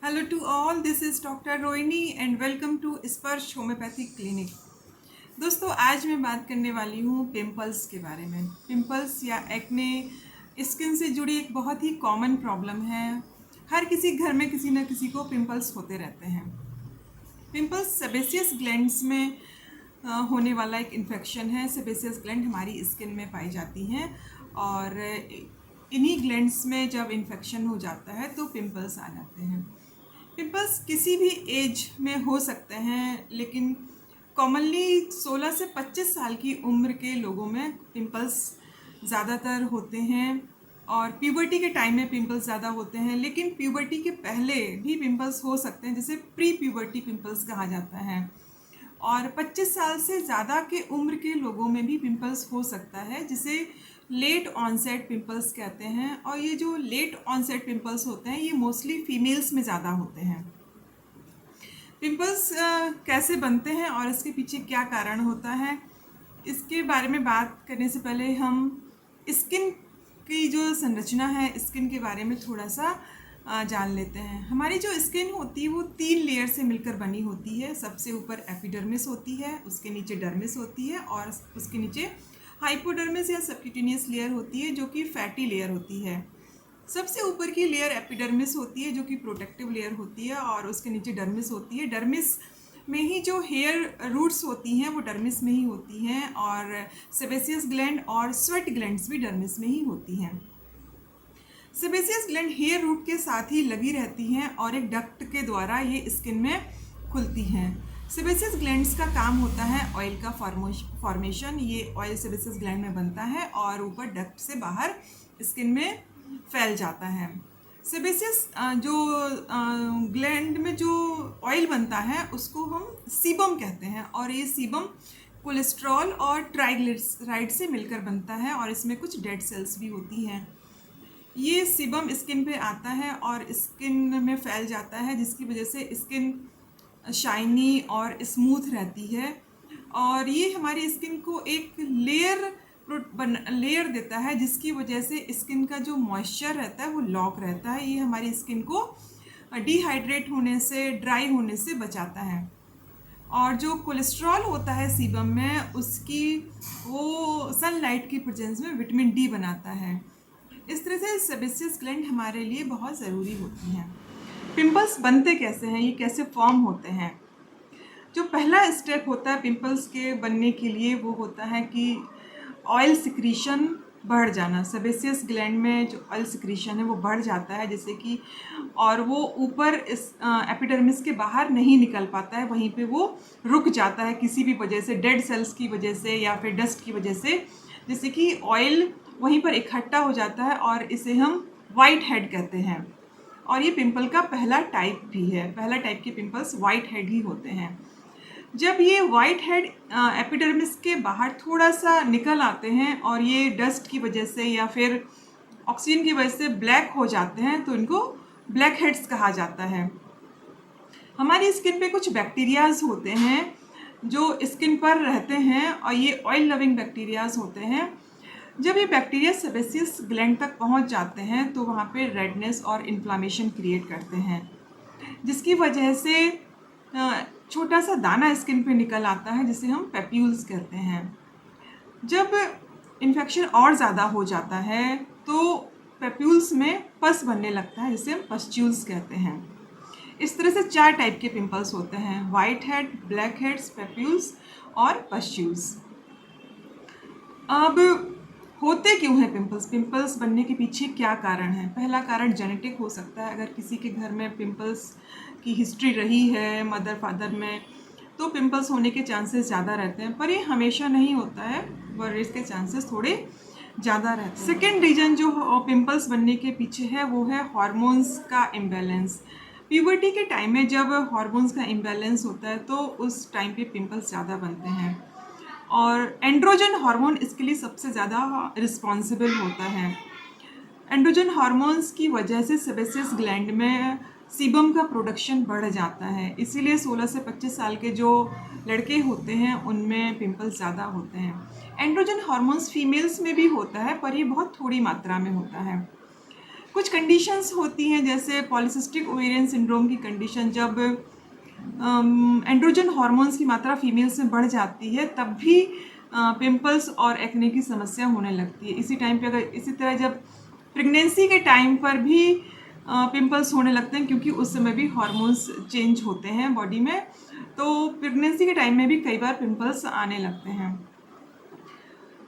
Hello to all, this is Dr. Rohini and welcome to स्पर्श homeopathic clinic. दोस्तों, आज मैं बात करने वाली हूँ पिंपल्स के बारे में। पिंपल्स या एक्ने स्किन से जुड़ी एक बहुत ही कॉमन प्रॉब्लम है। हर किसी घर में किसी न किसी को पिंपल्स होते रहते हैं। पिंपल्स सेबेसियस ग्लैंड्स में होने वाला एक इन्फेक्शन है। सेबेसियस ग्लैंड हमारी स्किन में पाई जाती हैं और इन्हीं ग्लैंड्स में जब इन्फेक्शन हो जाता है तो पिंपल्स आ जाते हैं। पिंपल्स किसी भी एज में हो सकते हैं, लेकिन कॉमनली 16 से 25 साल की उम्र के लोगों में पिंपल्स ज़्यादातर होते हैं और प्यूबर्टी के टाइम में पिंपल्स ज़्यादा होते हैं। लेकिन प्यूबर्टी के पहले भी पिंपल्स हो सकते हैं, जिसे प्री प्यूबर्टी पिंपल्स कहा जाता है। और 25 साल से ज़्यादा के उम्र के लोगों में भी पिंपल्स हो सकता है, जिसे लेट ऑनसेट पिंपल्स कहते हैं। और ये जो लेट ऑनसेट पिंपल्स होते हैं ये मोस्टली फीमेल्स में ज़्यादा होते हैं। पिंपल्स कैसे बनते हैं और इसके पीछे क्या कारण होता है, इसके बारे में बात करने से पहले हम स्किन की जो संरचना है, स्किन के बारे में थोड़ा सा जान लेते हैं। हमारी जो स्किन होती है वो 3 लेयर से मिलकर बनी होती है। सबसे ऊपर एपिडर्मिस होती है, उसके नीचे डर्मिस होती है और उसके नीचे हाइपोडर्मिस या सबक्यूटेनियस लेयर होती है, जो कि फैटी लेयर होती है। सबसे ऊपर की लेयर एपिडर्मिस होती है, जो कि प्रोटेक्टिव लेयर होती है, और उसके नीचे डर्मिस होती है। डर्मिस में ही जो हेयर रूट्स होती हैं वो डर्मिस में ही होती हैं, और सेबेसियस ग्लैंड और स्वेट ग्लैंड्स भी डर्मिस में ही होती हैं। सेबेसियस ग्लैंड हेयर रूट के साथ ही लगी रहती हैं और एक डक्ट के द्वारा ये स्किन में खुलती हैं। सेबेसियस ग्लैंड्स का काम होता है ऑयल का फॉर्मेशन। ये ऑयल सेबेसियस ग्लैंड में बनता है और ऊपर डक्ट से बाहर स्किन में फैल जाता है। सेबेसियस जो ग्लैंड में जो ऑयल बनता है उसको हम सीबम कहते हैं, और ये सीबम कोलेस्ट्रॉल और ट्राइग्लिसराइड से मिलकर बनता है और इसमें कुछ डेड सेल्स भी होती हैं। ये सीबम स्किन पे आता है और स्किन में फैल जाता है, जिसकी वजह से स्किन शाइनी और स्मूथ रहती है। और ये हमारी स्किन को एक लेयर देता है, जिसकी वजह से स्किन का जो मॉइस्चर रहता है वो लॉक रहता है। ये हमारी स्किन को डिहाइड्रेट होने से, ड्राई होने से बचाता है। और जो कोलेस्ट्रॉल होता है सीबम में, उसकी वो सनलाइट की प्रेजेंस में विटामिन डी बनाता है। इस तरह से सेबेसियस ग्लैंड हमारे लिए बहुत ज़रूरी होती हैं। पिंपल्स बनते कैसे हैं, ये कैसे फॉर्म होते हैं? जो पहला स्टेप होता है पिंपल्स के बनने के लिए, वो होता है कि ऑयल सिक्रीशन बढ़ जाना। सेबेसियस ग्लैंड में जो ऑयल सिक्रीशन है वो बढ़ जाता है, जैसे कि, और वो ऊपर इस एपिडर्मिस के बाहर नहीं निकल पाता है, वहीं पे वो रुक जाता है किसी भी वजह से, डेड सेल्स की वजह से या फिर डस्ट की वजह से। जैसे कि ऑयल वहीं पर इकट्ठा हो जाता है और इसे हम वाइट हेड कहते हैं। और ये पिंपल का पहला टाइप भी है। पहला टाइप के पिंपल्स वाइट हेड ही होते हैं। जब ये वाइट हेड एपिडर्मिस के बाहर थोड़ा सा निकल आते हैं और ये डस्ट की वजह से या फिर ऑक्सीजन की वजह से ब्लैक हो जाते हैं, तो इनको ब्लैक हेड्स कहा जाता है। हमारी स्किन पे कुछ बैक्टीरियाज होते हैं जो स्किन पर रहते हैं और ये ऑयल लविंग बैक्टीरियाज होते हैं। जब ये बैक्टीरिया सेबेसियस ग्लैंड तक पहुंच जाते हैं तो वहाँ पे रेडनेस और इन्फ्लामेशन क्रिएट करते हैं, जिसकी वजह से छोटा सा दाना स्किन पे निकल आता है, जिसे हम पेप्यूल्स कहते हैं। जब इन्फेक्शन और ज़्यादा हो जाता है तो पेप्यूल्स में पस बनने लगता है, जिसे हम पस्ट्यूल्स कहते हैं। इस तरह से 4 टाइप के पिंपल्स होते हैं: white head, black heads, papules और पस्ट्यूल्स। अब होते क्यों हैं पिंपल्स? पिंपल्स बनने के पीछे क्या कारण है? पहला कारण जेनेटिक हो सकता है। अगर किसी के घर में पिंपल्स की हिस्ट्री रही है मदर फादर में, तो पिंपल्स होने के चांसेस ज़्यादा रहते हैं, पर ये हमेशा नहीं होता है, पर इसके चांसेस थोड़े ज़्यादा रहते हैं। सेकेंड रीज़न जो पिंपल्स बनने के पीछे है वो है हार्मोन्स का इम्बैलेंस। प्यूबर्टी के टाइम में जब हार्मोन्स का इम्बैलेंस होता है तो उस टाइम पे पिंपल्स ज़्यादा बनते हैं, और एंड्रोजन हार्मोन इसके लिए सबसे ज़्यादा रिस्पॉन्सिबल होता है। एंड्रोजन हार्मोन्स की वजह से सेबेसियस ग्लैंड में सीबम का प्रोडक्शन बढ़ जाता है, इसीलिए 16 से 25 साल के जो लड़के होते हैं उनमें पिंपल्स ज़्यादा होते हैं। एंड्रोजन हार्मोन्स फीमेल्स में भी होता है, पर ये बहुत थोड़ी मात्रा में होता है। कुछ कंडीशंस होती हैं जैसे पॉलीसिस्टिक ओवेरियन सिंड्रोम की कंडीशन, जब एंड्रोजन हार्मोन्स की मात्रा फीमेल्स में बढ़ जाती है तब भी पिंपल्स और एक्ने की समस्या होने लगती है। इसी टाइम पे अगर इसी तरह जब प्रेगनेंसी के टाइम पर भी पिंपल्स होने लगते हैं, क्योंकि उस समय भी हार्मोन्स चेंज होते हैं बॉडी में, तो प्रेगनेंसी के टाइम में भी कई बार पिंपल्स आने लगते हैं।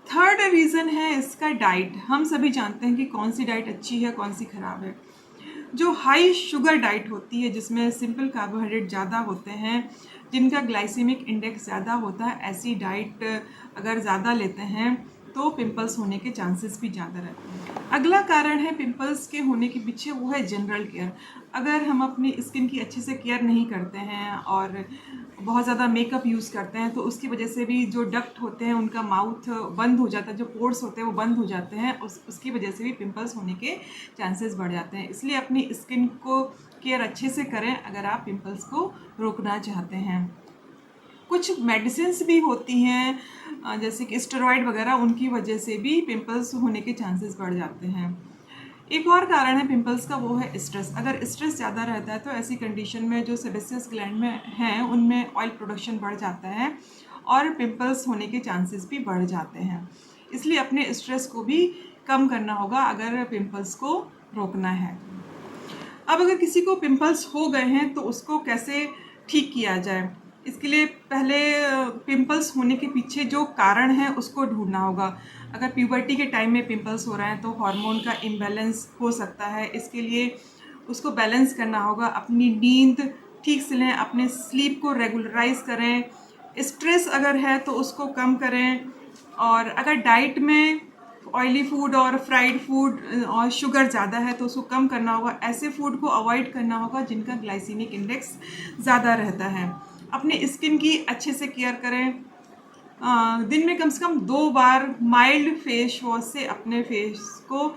थर्ड रीज़न है इसका डाइट। हम सभी जानते हैं कि कौन सी डाइट अच्छी है, कौन सी ख़राब है। जो हाई शुगर डाइट होती है, जिसमें सिंपल कार्बोहाइड्रेट ज़्यादा होते हैं, जिनका ग्लाइसेमिक इंडेक्स ज़्यादा होता है, ऐसी डाइट अगर ज़्यादा लेते हैं तो पिंपल्स होने के चांसेस भी ज़्यादा रहते हैं। अगला कारण है पिंपल्स के होने के पीछे, वो है जनरल केयर। अगर हम अपनी स्किन की अच्छे से केयर नहीं करते हैं और बहुत ज़्यादा मेकअप यूज़ करते हैं तो उसकी वजह से भी जो डक्ट होते हैं उनका माउथ बंद हो जाता है, जो पोर्स होते हैं वो बंद हो जाते हैं, उसकी वजह से भी पिंपल्स होने के चांसेस बढ़ जाते हैं। इसलिए अपनी स्किन को केयर अच्छे से करें अगर आप पिंपल्स को रोकना चाहते हैं। कुछ मेडिसिन्स भी होती हैं जैसे कि स्टेरॉइड वगैरह, उनकी वजह से भी पिंपल्स होने के चांसेस बढ़ जाते हैं। एक और कारण है पिंपल्स का, वो है स्ट्रेस। अगर स्ट्रेस ज़्यादा रहता है तो ऐसी कंडीशन में जो सेबेसियस ग्लैंड में हैं उनमें ऑयल प्रोडक्शन बढ़ जाता है और पिंपल्स होने के चांसेस भी बढ़ जाते हैं। इसलिए अपने स्ट्रेस को भी कम करना होगा अगर पिंपल्स को रोकना है। अब अगर किसी को पिंपल्स हो गए हैं तो उसको कैसे ठीक किया जाए, इसके लिए पहले पिंपल्स होने के पीछे जो कारण है उसको ढूंढना होगा। अगर प्यूबर्टी के टाइम में पिंपल्स हो रहे हैं तो हार्मोन का इम्बैलेंस हो सकता है। इसके लिए उसको बैलेंस करना होगा। अपनी नींद ठीक से लें, अपने स्लीप को रेगुलराइज करें। स्ट्रेस अगर है तो उसको कम करें, और अगर डाइट में ऑयली फूड और फ्राइड फूड और शुगर ज़्यादा है तो उसको कम करना होगा। ऐसे फूड को अवॉइड करना होगा जिनका ग्लाइसेमिक इंडेक्स ज़्यादा रहता है। अपने स्किन की अच्छे से केयर करें। दिन में कम से कम 2 बार माइल्ड फेस वॉश से अपने फेस को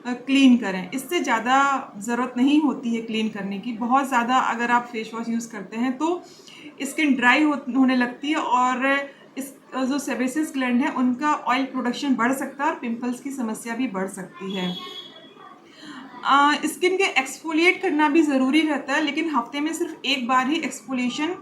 क्लीन करें। इससे ज़्यादा ज़रूरत नहीं होती है क्लीन करने की। बहुत ज़्यादा अगर आप फेस वॉश यूज़ करते हैं तो स्किन ड्राई होने लगती है और इस जो सेबेसियस ग्लैंड है उनका ऑयल प्रोडक्शन बढ़ सकता है और पिंपल्स की समस्या भी बढ़ सकती है। स्किन के एक्सफोलिएट करना भी ज़रूरी रहता है, लेकिन हफ्ते में सिर्फ एक बार ही एक्सफोलिएशन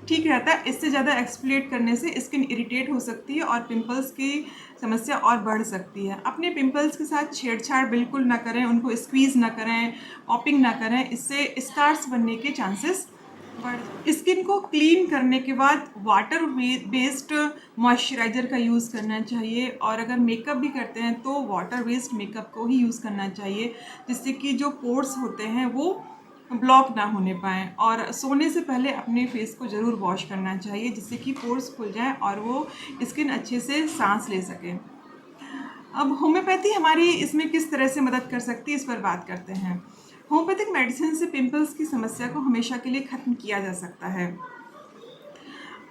ठीक रहता है। इससे ज़्यादा एक्सफोलिएट करने से स्किन इरिटेट हो सकती है और पिंपल्स की समस्या और बढ़ सकती है। अपने पिंपल्स के साथ छेड़छाड़ बिल्कुल ना करें, उनको स्क्वीज़ ना करें, पॉपिंग ना करें, इससे स्कार्स बनने के चांसेस बढ़। स्किन को क्लीन करने के बाद वाटर बेस्ड मॉइस्चराइज़र का यूज़ करना चाहिए, और अगर मेकअप भी करते हैं तो वाटर बेस्ड मेकअप को ही यूज़ करना चाहिए, जिससे कि जो पोर्स होते हैं वो ब्लॉक ना होने पाएँ। और सोने से पहले अपने फेस को ज़रूर वॉश करना चाहिए, जिससे कि पोर्स खुल जाएँ और वो स्किन अच्छे से सांस ले सके। अब होम्योपैथी हमारी इसमें किस तरह से मदद कर सकती है, इस पर बात करते हैं। होम्योपैथिक मेडिसिन से पिंपल्स की समस्या को हमेशा के लिए ख़त्म किया जा सकता है।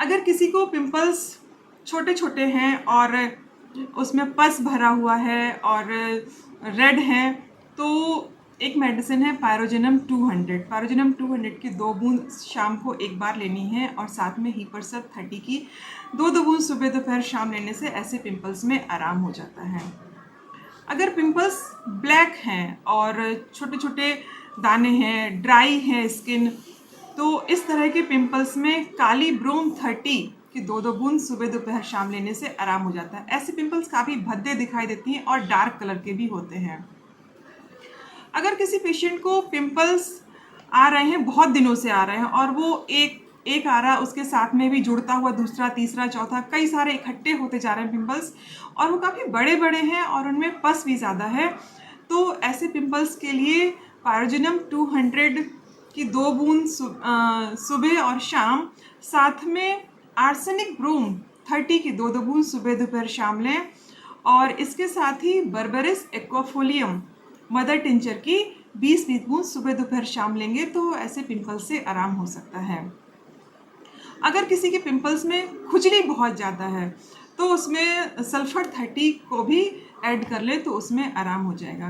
अगर किसी को पिंपल्स छोटे छोटे हैं और उसमें पस भरा हुआ है और रेड है, तो एक मेडिसिन है पायरोजेनम 200। पायरोजेनम 200 की 2 बूंद शाम को एक बार लेनी है, और साथ में हीपरसप 30 की 2 बूंद सुबह दोपहर शाम लेने से ऐसे पिंपल्स में आराम हो जाता है। अगर पिंपल्स ब्लैक हैं और छोटे छोटे दाने हैं, ड्राई है स्किन, तो इस तरह के पिंपल्स में काली ब्रोम 30 की 2 बूंद सुबह दोपहर शाम लेने से आराम हो जाता है। ऐसे पिंपल्स काफ़ी भद्दे दिखाई देती हैं और डार्क कलर के भी होते हैं। अगर किसी पेशेंट को पिंपल्स आ रहे हैं, बहुत दिनों से आ रहे हैं, और वो एक आ रहा, उसके साथ में भी जुड़ता हुआ दूसरा, तीसरा, चौथा, कई सारे इकट्ठे होते जा रहे हैं पिंपल्स, और वो काफ़ी बड़े बड़े हैं और उनमें पस भी ज़्यादा है, तो ऐसे पिंपल्स के लिए पायरोजेनम 200 की 2 बूंद सुबह और शाम, साथ में आर्सेनिक ब्रूम 30 की 2 बूंद सुबह दोपहर शाम लें, और इसके साथ ही बर्बरिस एक्वाफोलियम मदर टिंचर की 20 बूंद सुबह दोपहर शाम लेंगे तो ऐसे पिंपल्स से आराम हो सकता है। अगर किसी के पिंपल्स में खुजली बहुत ज़्यादा है तो उसमें सल्फर 30 को भी ऐड कर ले तो उसमें आराम हो जाएगा।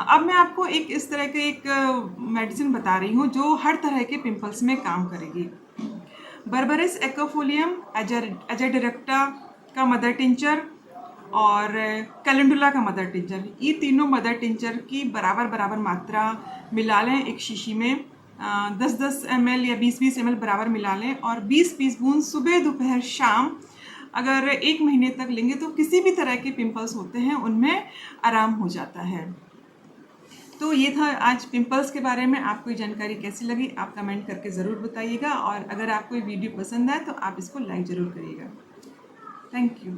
अब मैं आपको इस तरह के एक मेडिसिन बता रही हूँ जो हर तरह के पिंपल्स में काम करेगी। बर्बरिस एक्वाफोलियम एजाडिरेक्टा का मदर टिंचर, और कैलेंडुला का मदर टिंचर, ये तीनों मदर टिंचर की बराबर बराबर मात्रा मिला लें एक शीशी में। 10-10 ml या 20-20 ml बराबर मिला लें और 20-20 बूंद सुबह दोपहर शाम अगर 1 महीने तक लेंगे तो किसी भी तरह के पिंपल्स होते हैं उनमें आराम हो जाता है। तो ये था आज पिंपल्स के बारे में। आपको ये जानकारी कैसी लगी आप कमेंट करके ज़रूर बताइएगा, और अगर आपको ये वीडियो पसंद आए तो आप इसको लाइक ज़रूर करिएगा। Thank you.